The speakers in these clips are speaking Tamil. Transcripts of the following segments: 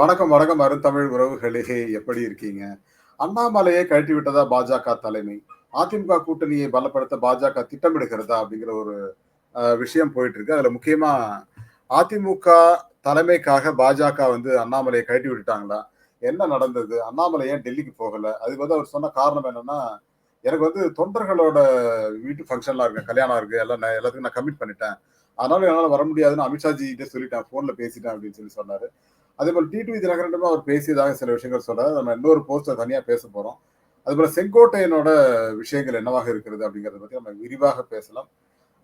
வணக்கம், வணக்கம் அருந்தமிழ் உறவுகளே! எப்படி இருக்கீங்க? அண்ணாமலையை கழட்டி விட்டதா பாஜக தலைமை. அதிமுக கூட்டணியை பலப்படுத்த பாஜக திட்டமிடுகிறதா? அப்படிங்கிற ஒரு விஷயம் போயிட்டு இருக்கு. அதுல முக்கியமா அதிமுக தலைமைக்காக பாஜக வந்து அண்ணாமலையை கழட்டி விட்டுட்டாங்களா? என்ன நடந்தது? அண்ணாமலை ஏன் டெல்லிக்கு போகல? அதுக்கு வந்து அவர் சொன்ன காரணம் என்னன்னா, எனக்கு வந்து தொண்டர்களோட வீட்டு ஃபங்ஷன்லாம் இருக்கு. கல்யாணம் இருக்கு. எல்லாத்துக்கும் நான் கமிட் பண்ணிட்டேன். அதனால என்னால வர முடியாதுன்னு அமித்ஷாஜி கிட்ட சொல்லிட்டேன். ஃபோன்ல பேசிட்டேன் அப்படின்னு சொன்னாரு. அதேபோல டிடிவி தினகரனுமே அவர் பேசியதாக சில விஷயங்கள் சொல்றாரு. நம்ம இன்னொரு போஸ்ட்ல தனியா பேசப் போறோம். அதுபோல செங்கோட்டையனோட விஷயங்கள் என்னவாக இருக்கிறது அப்படிங்கிறத பத்தி நம்ம விரிவாக பேசலாம்.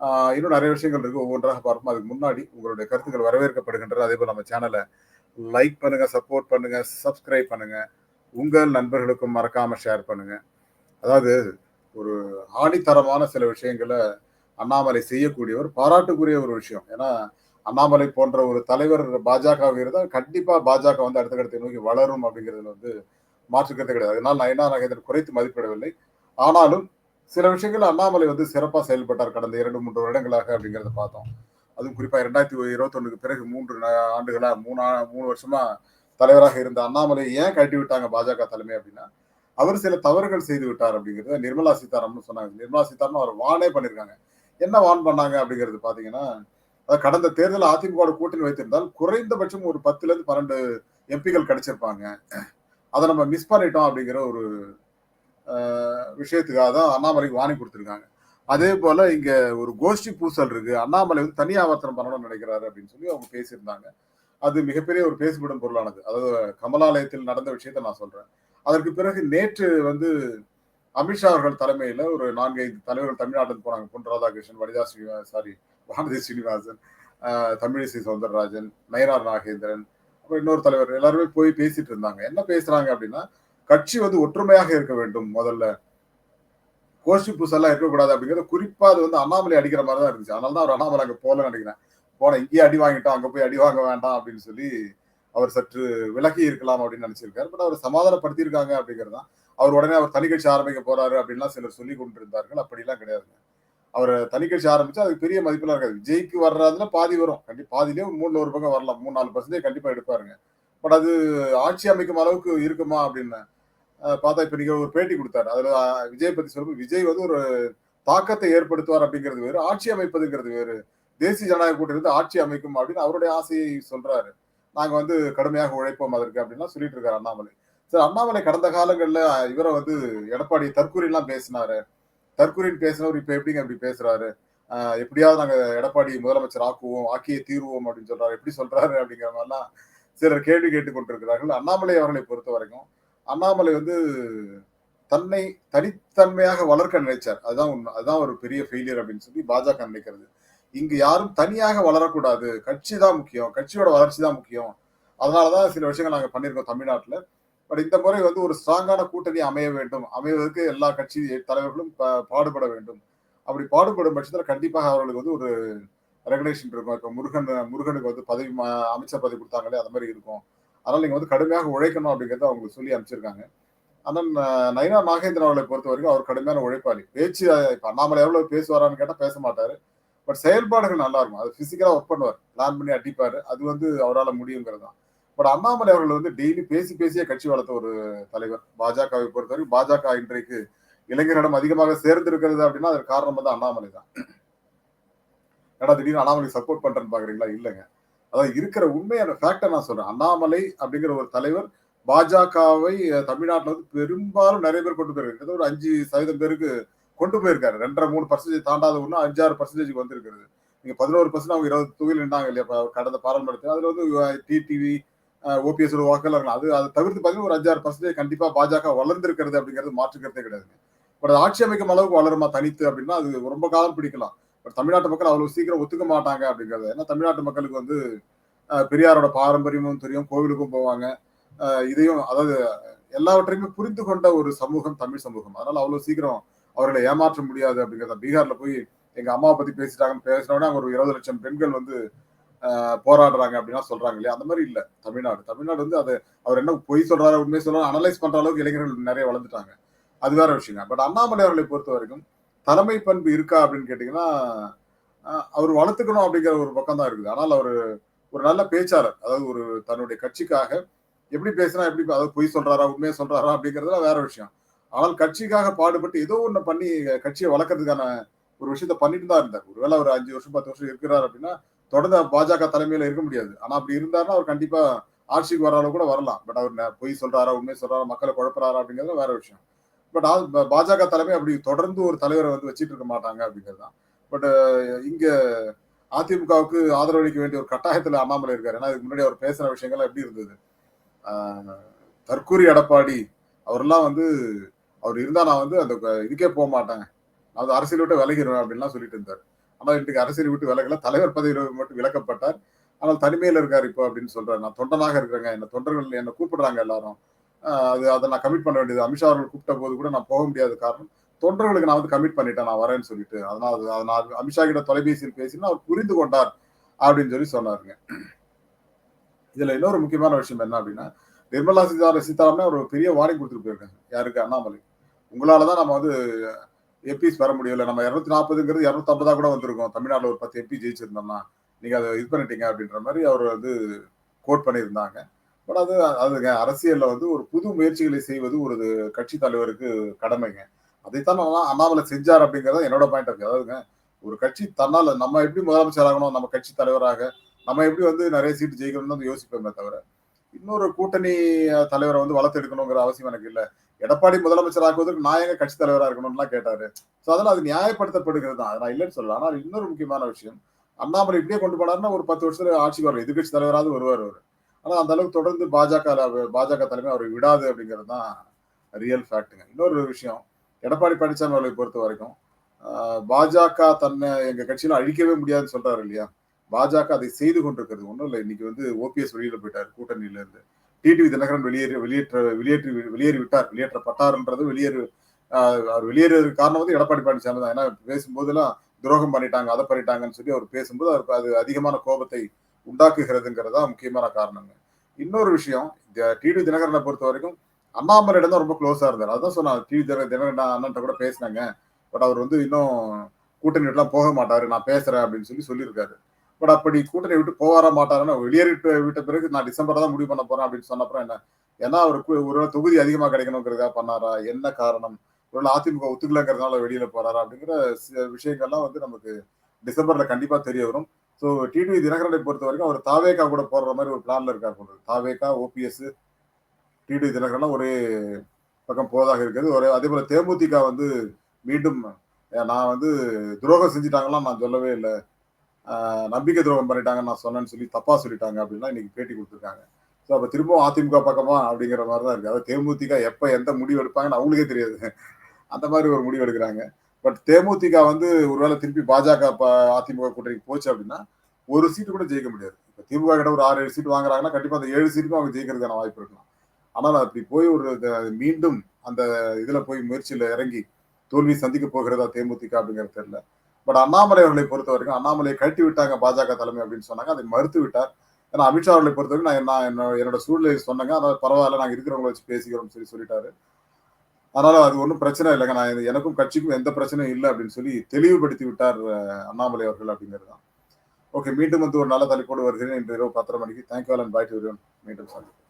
ஆ இன்னும் நெறைய விஷயங்கள் இருக்கு. ஒவ்வொன்றாக பார்ப்போம். அதுக்கு முன்னாடி உங்களுடைய கருத்துக்கள் வரவேற்கப்படுகின்றன. அதேபோல நம்ம சேனல லைக் பண்ணுங்க, சப்போர்ட் பண்ணுங்க, சப்ஸ்கிரைப் பண்ணுங்க. உங்கள் நண்பர்களுக்கும் மறக்காம ஷேர் பண்ணுங்க. அதாவது ஒரு ஆணித்தரமான சில விஷயங்கள அண்ணாமலை செய்யக்கூடியவர். பாராட்டுக்குரிய ஒரு விஷயம். ஏன்னா, அண்ணாமலை போன்ற ஒரு தலைவர் பாஜகவில் இருந்தால் கண்டிப்பா பாஜக வந்து அடுத்த கட்டத்தை நோக்கி வளரும் அப்படிங்கிறதுல வந்து மாற்று கருத்தே கிடையாது. அதனால நான் நயினார் நாகேந்திரன் குறைத்து மதிப்பிடவில்லை. ஆனாலும் சில விஷயங்கள்ல அண்ணாமலை வந்து சிறப்பா செயல்பட்டார் கடந்த 2, 3 வருடங்களாக அப்படிங்கிறத பார்த்தோம். அதுவும் குறிப்பா 2021க்கு பிறகு 3 ஆண்டுகளா 3 வருஷமா தலைவராக இருந்த அண்ணாமலையை ஏன் கழட்டி விட்டாங்க பாஜக தலைமை அப்படின்னா, அவர் சில தவறுகள் செய்து விட்டார் அப்படிங்கிறத நிர்மலா சீதாராமன் சொன்னாங்க. நிர்மலா சீதாராமன் அவர் வார்னே பண்ணியிருக்காங்க. என்ன வார்ன் பண்ணாங்க அப்படிங்கிறது பார்த்தீங்கன்னா, கடந்த தேர்தல் அதிமுகவோட கூட்டணி வைத்திருந்தால் குறைந்தபட்சம் ஒரு 10லேருந்து 12 எம்பிக்கள் கிடைச்சிருப்பாங்க. அத நம்ம மிஸ் பண்ணிட்டோம் அப்படிங்கிற ஒரு விஷயத்துக்காக தான் அண்ணாமலைக்கு வார்னிங் குடுத்திருக்காங்க. அதே போல இங்க ஒரு கோஷ்டி பூசல் இருக்கு. அண்ணாமலை வந்து தனி ஆவர்த்தனம் பண்ணணும்னு நினைக்கிறாரு அப்படின்னு சொல்லி அவங்க பேசியிருந்தாங்க. அது மிகப்பெரிய ஒரு பேசுபடும் பொருளானது. அதாவது கமலாலயத்தில் நடந்த விஷயத்த நான் சொல்றேன். அதற்கு பிறகு நேற்று வந்து அமித்ஷா அவர்கள் தலைமையில ஒரு 4, 5 தலைவர்கள் தமிழ்நாட்டுக்கு போனாங்க. பொன் ராதாகிருஷ்ணன், வானதி ஸ்ரீனிவாசன், தமிழிசை சவுந்தரராஜன், நயினார் நாகேந்திரன், அப்புறம் இன்னொரு தலைவர் எல்லாருமே போய் பேசிட்டு இருந்தாங்க. என்ன பேசுறாங்க அப்படின்னா, கட்சி வந்து ஒற்றுமையாக இருக்க வேண்டும் முதல்ல. கோஷ்டி பூசல்லாம் இருக்கக்கூடாது அப்படிங்கிறது குறிப்பா அது வந்து அண்ணாமலை அடிக்கிற மாதிரி தான் இருந்துச்சு. அதனால தான் அவர் அண்ணாமலை அங்க போகலன்னு நினைக்கிறேன். போனா இங்கேயே அடி வாங்கிட்டோம், அங்க போய் அடி வாங்க வேண்டாம் அப்படின்னு சொல்லி அவர் சற்று விலகி இருக்கலாம் அப்படின்னு நினைச்சிருக்காரு. பட் அவர் சமாதானப்படுத்தியிருக்காங்க அப்படிங்கிறது தான். அவர் உடனே தனி கட்சி ஆரம்பிக்க போறாரு அப்படின்லாம் சிலர் சொல்லிக் கொண்டிருந்தார்கள். அப்படிலாம் கிடையாதுங்க. அவர் தனி கட்சி ஆரம்பிச்சா அதுக்கு பெரிய மதிப்பெல்லாம் இருக்காது. விஜய்க்கு வர்றதுல பாதி வரும். பாதியிலே ஒரு 3ல ஒரு பக்கம் வரலாம். 3, 4% கண்டிப்பா எடுப்பாருங்க. பட் அது ஆட்சி அமைக்கும் அளவுக்கு இருக்குமா அப்படின்னு பார்த்தா இப்ப நீங்க ஒரு பேட்டி குடுத்தாரு. அதுல விஜய் பத்தி சொல்லும்போது, விஜய் வந்து ஒரு தாக்கத்தை ஏற்படுத்துவார் அப்படிங்கிறது வேறு. ஆட்சி அமைப்பதுங்கிறது வேறு. தேசிய ஜனநாயக கூட்டணி வந்து ஆட்சி அமைக்கும் அப்படின்னு அவருடைய ஆசையை சொல்றாரு. நாங்க வந்து கடுமையாக உழைப்போம் அதற்கு அப்படின்லாம் சொல்லிட்டு இருக்காரு அண்ணாமலை. சரி அண்ணாமலை கடந்த காலங்கள்ல இவர வந்து எடப்பாடி தற்கூரிலாம் பேசினாரு. தற்கூரின்னு பேசினவர் இப்ப எப்படிங்க இப்படி பேசுறாரு? எப்படியாவது நாங்க எடப்பாடி முதலமைச்சர் ஆக்குவோம், ஆக்கியே தீருவோம் அப்படின்னு சொல்றாரு. எப்படி சொல்றாரு அப்படிங்கிற மாரிலாம் சிலர் கேள்வி கேட்டுக் கொண்டிருக்கிறார்கள். அண்ணாமலை அவர்களை பொறுத்தவரைக்கும், அண்ணாமலை வந்து தன்னை தனித்தன்மையாக வளர்க்க நினைச்சார். அதுதான் உண்மை. அதுதான் ஒரு பெரிய ஃபெயிலியர் அப்படின்னு சொல்லி பாஜக நினைக்கிறது. இங்கு யாரும் தனியாக வளரக்கூடாது. கட்சி தான் முக்கியம். கட்சியோட வளர்ச்சி தான் முக்கியம். அதனால தான் சில விஷயங்கள் நாங்க பண்ணியிருக்கோம் தமிழ்நாட்டுல. பட் இந்த முறை வந்து ஒரு ஸ்ட்ராங்கான கூட்டணி அமைய வேண்டும். அமைவதற்கு எல்லா கட்சி தலைவர்களும் பாடுபட வேண்டும். அப்படி பாடுபடும் பட்சத்துல கண்டிப்பாக அவர்களுக்கு வந்து ஒரு ரெகக்னேஷன் இருக்கும். இப்ப முருகனுக்கு வந்து அமைச்சர் பதவி குடுத்தாங்களே, அது மாரி இருக்கும். அதனால நீங்க வந்து கடுமையாக உழைக்கணும் அப்படிங்கிறத அவங்களுக்கு சொல்லி அனுப்பிச்சிருக்காங்க. ஆனா நயினார் நாகேந்திரன் அவர்களை பொறுத்தவரைக்கும் அவர் கடுமையான உழைப்பாளி. பேச்சு இப்ப அண்ணாமலை எவ்வளவு பேசுவாரான்னு கேட்டா பேச மாட்டாரு. பட் செயல்பாடுகள் நல்லா இருக்கும். அது பிசிக்கலா ஒர்க் பண்ணுவார். பிளான் பண்ணி அடிப்பாரு. அது வந்து அவரால முடியுங்கிறது தான். பட் அண்ணாமலை அவர்கள் வந்து டெய்லி பேசியே கட்சி வளர்த்த ஒரு தலைவர். பாஜகவை பொறுத்தவரைக்கும் பாஜக இன்றைக்கு இளைஞர்களிடம் அதிகமாக சேர்ந்திருக்கிறது அப்படின்னா அதற்கு காரணம் வந்து அண்ணாமலை தான். ஏன்னா திடீர்னு அண்ணாமலை சப்போர்ட் பண்றேன்னு பாக்குறீங்களா? இல்லங்க. அதான் இருக்கிற உண்மையான ஃபேக்ட்ட நான் சொல்றேன். அண்ணாமலை அப்படிங்கிற ஒரு தலைவர் பாஜகவை தமிழ்நாட்டுல வந்து பெரும்பாலும் நெறைய பேர் கொண்டு போயிருக்காரு. கிட்டத்தட்ட ஒரு 5% பேருக்கு கொண்டு போயிருக்காரு. 2 1/2, 3% தாண்டாத ஒண்ணு 5, 6% வந்திருக்கிறது. நீங்க 11% அவங்க 20 தொகுதியில் நின்னாங்க இல்லையா? கடந்த பாராளுமன்றத்தில். அதுல வந்து டிடிவி, ஓபிஎஸ் ஓட வாக்குகள் இருக்கலாம். அத தவிர்த்து பார்த்தீங்கன்னா, ஒரு 5, 6% கண்டிப்பா பாஜக வளர்ந்திருக்கிறது அப்படிங்கிறது மாற்று கருத்தே கிடையாதுங்க. பட் அது ஆட்சி அமைக்கும் அளவுக்கு வளருமா தனித்து அப்படின்னா, அது ரொம்ப காலம் பிடிக்கலாம். பட் தமிழ்நாட்டு மக்கள் அவ்வளவு சீக்கிரம் ஒத்துக்க மாட்டாங்க அப்படிங்கிறது. ஏன்னா தமிழ்நாட்டு மக்களுக்கு வந்து பெரியாரோட பாரம்பரியமும் தெரியும். கோவிலுக்கும் போவாங்க. இதையும் அதாவது எல்லாவற்றையுமே புரிந்து கொண்ட ஒரு சமூகம் தமிழ் சமூகம். அதனால அவ்வளவு சீக்கிரம் அவர்களை ஏமாற்ற முடியாது அப்படிங்கிறத பீகார்ல போய் எங்க அம்மாவை பத்தி பேசிட்டாங்கன்னு பேசின உடனே அங்க ஒரு 20 லட்சம் பெண்கள் வந்து போராடுறாங்க அப்படின்னா சொல்றாங்க இல்லையா? அந்த மாதிரி இல்ல தமிழ்நாடு. தமிழ்நாடு வந்து அது அவர் என்ன பொய் சொல்றாரு, உண்மை சொல்றாரு அனலைஸ் பண்ற அளவுக்கு இளைஞர்கள் நிறைய வளர்ந்துட்டாங்க. அது வேற விஷயங்க. பட் அண்ணாமலை அவர்களை பொறுத்த வரைக்கும் தலைமை பண்பு இருக்கா அப்படின்னு கேட்டீங்கன்னா, அவர் வளர்த்துக்கணும் அப்படிங்கிற ஒரு பக்கம் தான் இருக்குது. ஆனால் அவரு ஒரு நல்ல பேச்சாளர். அதாவது ஒரு தன்னுடைய கட்சிக்காக எப்படி பேசினா எப்படி அதாவது பொய் சொல்றாரா உண்மையை சொல்றாரா அப்படிங்கிறதுல வேற விஷயம். ஆனால் கட்சிக்காக பாடுபட்டு ஏதோ ஒண்ணு பண்ணி கட்சியை வளர்க்கறதுக்கான ஒரு விஷயத்த பண்ணிட்டு தான் இருந்தார். ஒருவேளை ஒரு 5 வருஷம் 10 வருஷம் இருக்கிறார் அப்படின்னா தொடர்ந்து பாஜக தலைமையில இருக்க முடியாது. ஆனா அப்படி இருந்தாருன்னா அவர் கண்டிப்பா ஆட்சிக்கு வர அளவு கூட வரலாம். பட் அவர் பொய் சொல்றாரா உண்மை சொல்றாரா மக்களை குழப்பறாரா அப்படிங்கிறது வேற விஷயம். பட் பாஜக தலைமை அப்படி தொடர்ந்து ஒரு தலைவரை வந்து வச்சிட்டு இருக்க மாட்டாங்க அப்படிங்கிறது தான். பட் இங்க அதிமுகவுக்கு ஆதரவளிக்க வேண்டிய ஒரு கட்டாயத்துல அண்ணாமலை இருக்காரு. ஏன்னா இதுக்கு முன்னாடி அவர் பேசுற விஷயங்கள் எப்படி இருந்தது? ஆஹ் தற்கூரி எடப்பாடி அவரெல்லாம் வந்து அவர் இருந்தா நான் வந்து அந்த இதுக்கே போக மாட்டேன், நான் வந்து அரசியல் விட்டு விலகிடுவேன் அப்படின்லாம் சொல்லிட்டு இருந்தார். ஆனா இன்றைக்கு அரசியல் விட்டு விலகல, தலைவர் பதவியில் மட்டும் விலக்கப்பட்டார். ஆனால் தனிமையில இருக்காரு இப்போ அப்படின்னு சொல்றாரு. நான் தொண்டனாக இருக்கிறேங்க, என்ன தொண்டர்கள் என்ன கூப்பிடுறாங்க எல்லாரும், அது அதை நான் கமிட் பண்ண வேண்டியது. அமித்ஷா அவர்கள் கூப்பிட்ட போது கூட நான் போக முடியாத காரணம் தொண்டர்களுக்கு நான் வந்து கமிட் பண்ணிட்டேன், நான் வரேன்னு சொல்லிட்டு. அதனால நான் அமித்ஷா கிட்ட தொலைபேசியில் பேசினா அவர் புரிந்து கொண்டார் அப்படின்னு சொல்லி சொன்னாருங்க. இதுல இன்னொரு முக்கியமான விஷயம் என்ன அப்படின்னா, நிர்மலா சீதாராமன் ஒரு பெரிய வார்னிங் கொடுத்துட்டு போயிருக்காங்க. யாருக்கு? அண்ணாமலை. உங்களாலதான் நம்ம வந்து எம்பிஸ் பெற முடியல, நம்ம 240ங்கிறது 250 கூட வந்திருக்கோம், தமிழ்நாடுல ஒரு 10 எம்பி ஜெயிச்சிருந்தோம்னா நீங்க அதை இது பண்ணிட்டீங்க அப்படின்ற மாதிரி அவர் வந்து கோட் பண்ணியிருந்தாங்க. பட் அதுங்க அரசியல்ல வந்து ஒரு புது முயற்சிகளை செய்வது ஒரு கட்சி தலைவருக்கு கடமைங்க. அதைத்தான் அண்ணாமலை செஞ்சார் அப்படிங்கறது என்னோட பாயிண்ட் ஆஃப் வியூ. அதாவதுங்க ஒரு கட்சி தன்னால நம்ம எப்படி முதலமைச்சர் ஆகணும், நம்ம கட்சி தலைவராக நம்ம எப்படி வந்து நிறைய சீட்டு ஜெயிக்கணும்னு யோசிப்போமே தவிர இன்னொரு கூட்டணி தலைவரை வந்து வளர்த்து எடுக்கணுங்கிற அவசியம் எனக்கு இல்ல. எடப்பாடி முதலமைச்சர் ஆக்குவதற்கு நான் எங்க கட்சி தலைவரா இருக்கணும்லாம் கேட்டாரு. சோ அதெல்லாம் அது நியாயப்படுத்தப்படுகிறது தான், நான் இல்லைன்னு சொல்லல. ஆனால் இன்னொரு முக்கியமான விஷயம், அண்ணாமலை இப்படியே கொண்டு போனாருன்னா ஒரு 10 வருஷத்துல ஆட்சிக்கு வரும், எதிர்கட்சி தலைவராவது வருவார் அவரு. ஆனா அந்த அளவுக்கு தொடர்ந்து பாஜக தலைமை அவரை விடாது அப்படிங்கிறது தான் ரியல் ஃபேக்ட்டுங்க. இன்னொரு விஷயம், எடப்பாடி பழனிசாமி அவர்களை பொறுத்த வரைக்கும் பாஜக தன்னை எங்க கட்சியில அழிக்கவே முடியாதுன்னு சொல்றாரு இல்லையா, பாஜக அதை செய்து கொண்டிருக்கிறது. ஒண்ணும் இல்லை, இன்னைக்கு வந்து ஓபிஎஸ் வெளியில போயிட்டார் கூட்டணியில இருந்து. டிடிவி தினகரன் வெளியேறி விட்டார், வெளியேற்றப்பட்டார்ன்றது அவர் வெளியேறதுக்கு காரணம் வந்து எடப்பாடி பழனிசாமி தான். ஏன்னா பேசும்போதெல்லாம் துரோகம் பண்ணிட்டாங்க, அதை பண்ணிட்டாங்கன்னு சொல்லி அவர் பேசும்போது அவருக்கு அது அதிகமான கோபத்தை உண்டாக்குகிறதுங்கிறதா முக்கியமான காரணங்க. இன்னொரு விஷயம், டிடி தினகரனை பொறுத்த வரைக்கும் அண்ணாமலையிடம் தான் ரொம்ப க்ளோஸா இருந்தார். அதான் சொன்னாங்க, டிவி தினகரன் அண்ணன் கூட பேசினாங்க, பட் அவர் வந்து இன்னும் கூட்டணி விட்டுலாம் போக மாட்டாரு, நான் பேசுறேன் அப்படின்னு சொல்லி சொல்லியிருக்காரு. பட் அப்படி கூட்டணி விட்டு போவாரா மாட்டாருன்னா, வெளியேறிட்டு விட்ட பிறகு நான் டிசம்பர் தான் முடிவு பண்ண போறேன் அப்படின்னு சொன்னப்பறம் என்ன, ஏன்னா அவருக்கு ஒருவேளை தொகுதி அதிகமா கிடைக்கணுங்கிறதுக்காக பண்ணாரா, என்ன காரணம், ஒருவேளை அதிமுக ஒத்துக்கலங்கிறதுனால வெளியில போறாரா அப்படிங்கிற விஷயங்கள்லாம் வந்து நமக்கு டிசம்பர்ல கண்டிப்பா தெரிய வரும். ஸோ டிடிவி தினகரனை பொறுத்த வரைக்கும் அவர் தாவேகா கூட போடுற மாதிரி ஒரு பிளான்ல இருக்கார் போல. தாவேகா, ஓபிஎஸ், டிடிவி தினகரன் ஒரே பக்கம் போவதாக இருக்கிறது. ஒரு அதே போல தேமுதிக வந்து மீண்டும் நான் வந்து துரோகம் செஞ்சுட்டாங்கலாம் நான் சொல்லவே இல்லை, நம்பிக்கை துரோகம் பண்ணிட்டாங்கன்னு நான் சொன்னேன்னு சொல்லி தப்பா சொல்லிட்டாங்க அப்படின்னா இன்னைக்கு பேட்டி கொடுத்துருக்காங்க. ஸோ அப்ப திரும்பவும் அதிமுக பக்கமா அப்படிங்கிற மாதிரி தான் இருக்கு. அதாவது தேமுதிக எப்ப எந்த முடிவு எடுப்பாங்கன்னு அவங்களுக்கே தெரியாது, அந்த மாதிரி ஒரு முடிவு எடுக்கிறாங்க. பட் தேமுதிக வந்து ஒருவேளை திருப்பி பாஜக அதிமுக கூட்டணிக்கு போச்சு அப்படின்னா ஒரு சீட்டு கூட ஜெயிக்க முடியாது. இப்ப திமுக கிட்ட ஒரு 6-7 சீட் வாங்குறாங்கன்னா கண்டிப்பா அந்த 7 சீட்டுக்கும் அவங்க ஜெயிக்கிறதுக்கான வாய்ப்பு இருக்கலாம். ஆனால் அப்படி போய் ஒரு மீண்டும் அந்த இதுல போய் முயற்சியில இறங்கி தோல்வி சந்திக்க போகிறதா தேமுதிக அப்படிங்கிறது தெரியல. பட் அண்ணாமலை அவர்களை பொறுத்த வரைக்கும் அண்ணாமலையை கட்டி விட்டாங்க பாஜக தலைமை அப்படின்னு சொன்னாங்க, அதை மறுத்து விட்டார். ஏன்னா அமித்ஷா அவர்களை பொறுத்த வரைக்கும் நான் என்னோட சூழ்நிலை சொன்னாங்க, அதாவது பரவாயில்ல நாங்க இருக்கிறவங்களை வச்சு பேசிக்கிறோம் சொல்லி சொல்லிட்டாரு. அதனால அது ஒன்றும் பிரச்சனை இல்லைங்க, நான் எனக்கும் கட்சிக்கும் எந்த பிரச்சனையும் இல்லை அப்படின்னு சொல்லி தெளிவுபடுத்தி விட்டார் அண்ணாமலை அவர்கள் அப்படிங்கிறது தான். ஓகே, மீண்டும் வந்து ஒரு நல்ல தலைப்போடு வருகிறேன் இன்று இரவு 10:30 மணிக்கு. Thank you all and bye to everyone. மீண்டும் சந்திப்போம்.